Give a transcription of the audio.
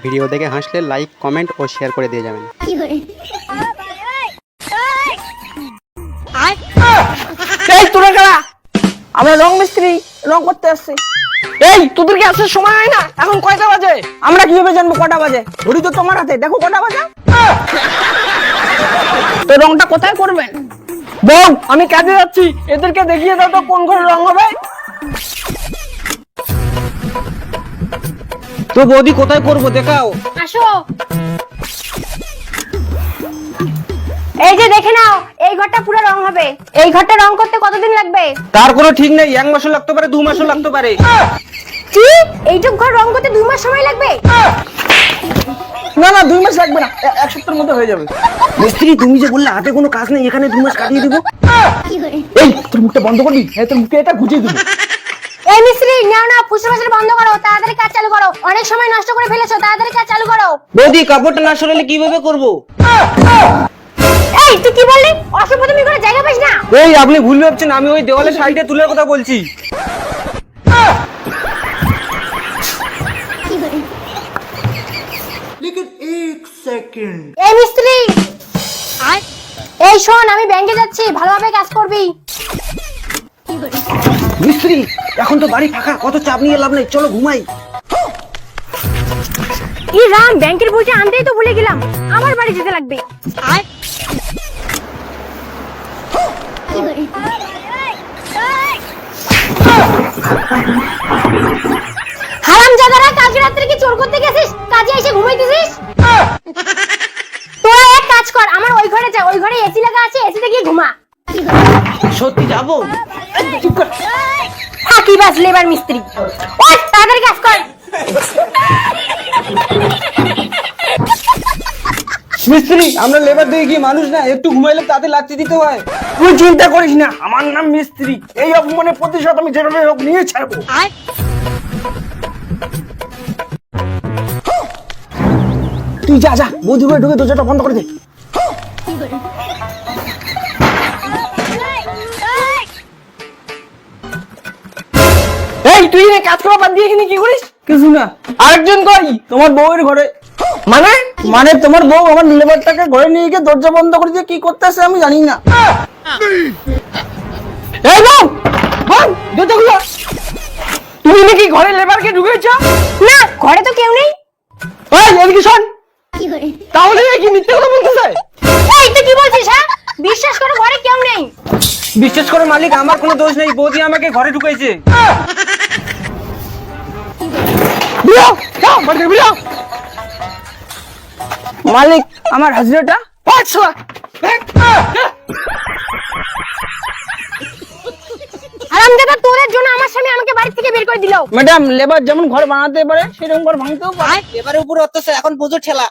Video দেখে হাসলে like, comment ও share করে দিয়ে যাবেন। এই তোরা কারা? আমরা রং মিস্ত্রি, রং করতে আসছি। এই তোদের কি আসার সময় হয় না? এখন কয়টা বাজে? আমরা কিভাবে জানবো কটা বাজে? ঘড়ি তো তোমার হাতে, দেখো কটা বাজে। তো রংটা কোথায় করবেন? বউ, আমি কাজে যাচ্ছি, এদেরকে দেখিয়ে দাও তো কোন ঘরে রং হবে। তো বৌদি কোথায় করবো দেখাও। আসো, এই যে দেখে নাও, এই ঘরটা পুরো রং হবে। এই ঘরটা রং করতে কতদিন লাগবে? তার কোনো ঠিক নেই, 1 মাসও লাগতে পারে, 2 মাসও লাগতে পারে। কি, এইটুক ঘর রং করতে 2 মাস সময় লাগবে? না না, 2 মাস লাগবে না, 1 সপ্তাহের মধ্যে হয়ে যাবে। মিস্ত্রি তুমি যে বললে হাতে কোনো কাজ নেই, এখানে 2 মাস কাটিয়ে দিব। এই তোর মুখটা বন্ধ করবি, হ্যাঁ তোর মুখে এটা গুজিয়ে দেবো। এই মিস্ত্রি, নাও না, ফুসফুস বন্ধ করো, তাড়াতাড়ি কাজ চালু করো। অনেক সময় নষ্ট করে ফেলেছো, তাড়াতাড়ি কাজ চালু করো। বৌদি কাপড়টা না সরালে কিভাবে করবো? এই তুই কি বললি? অসভ্য, তুমি করে জায়গা পাস না। এই আপনি ভুল ভাবছেন, আমি ওই দেওয়ালের সাইডে তুলার কথা বলছি। এই মিস্ত্রি, এই শোন, আমি ব্যাংকে যাচ্ছি, ভালোভাবে কাজ করবি। মিস্ত্রি এখন তো বাড়ি ফাঁকা, কত চাপ নিয়ে লাভ নেই, চলো ঘুমাই। ই রাম, ব্যাংকের বইটা আনতেই তো ভুলে গেলাম, আমার বাড়ি যেতে লাগবে। হারামজাদারা, কালকে রাত্রে কি চোর করতে গেছিস? কাজে এসে ঘুমাইতেছিস? তোরা এক কাজ কর, আমার ওই ঘরে যা, ওই ঘরে এসি লাগা আছে, এসিতে গিয়ে ঘুমা। সত্যি যাবো? ফাঁকি বাজ লেবার মিস্ত্রি, ওই তাড়াতাড়ি কাজ কর। মিস্ত্রি আমরা লেবার দিয়ে কি মানুষ না, একটু ঘুমাইলে তাতে লাচ্ছি দিতে হয়। তুই চিন্তা করিস না, আমার নাম মিস্ত্রি, এই অপমানের প্রতিশোধ আমি যেভাবে হোক নিয়ে ছাড়বো। তুই যা যা, বৌদি ঘরে ঢুকে দরজাটা বন্ধ করে দে। এই তুই এখানে কাজ করা বাদ দিয়ে এখানে কি করিস? কিছু না। আরেকজন কই? তোমার বউয়ের ঘরে। মানে মানে তোমার বউ আমার লেবারটাকে ঘরে নিয়ে গিয়ে দরজা বন্ধ করে দিয়ে কি করতেছে আমি জানি না। এই বউ, বউ দরজা খুলো। তুমি নাকি ঘরে লেবারকে ঢুকেছ? না, ঘরে তো কেউ নেই। এই এদিকে শোন, তাহলে কি মিথ্যে কথা বলতেছে? এই তুই কি বলছিস? হ্যাঁ, বিশ্বাস করো, ঘরে কেউ নেই। বিশ্বাস করে মালিক, আমার কোনো দোষ নেই, বৌদি আমাকে ঘরে ঢুকাইছে। বিড়াও, যাও, বাড়ি থেকে বিড়াও। মালিক, আমার হাজিরাটা। আচ্ছা, হারামজাদা, তোদের জন্য আমার স্বামী আমাকে বাড়ি থেকে বের করে দিল। ম্যাডাম, লেবার যেমন ঘর বানাতে পারে সেরকম ঘর ভাঙতেও পারে। এবারে উপরে অত্যাচার, এখন বোঝো ঠেলা।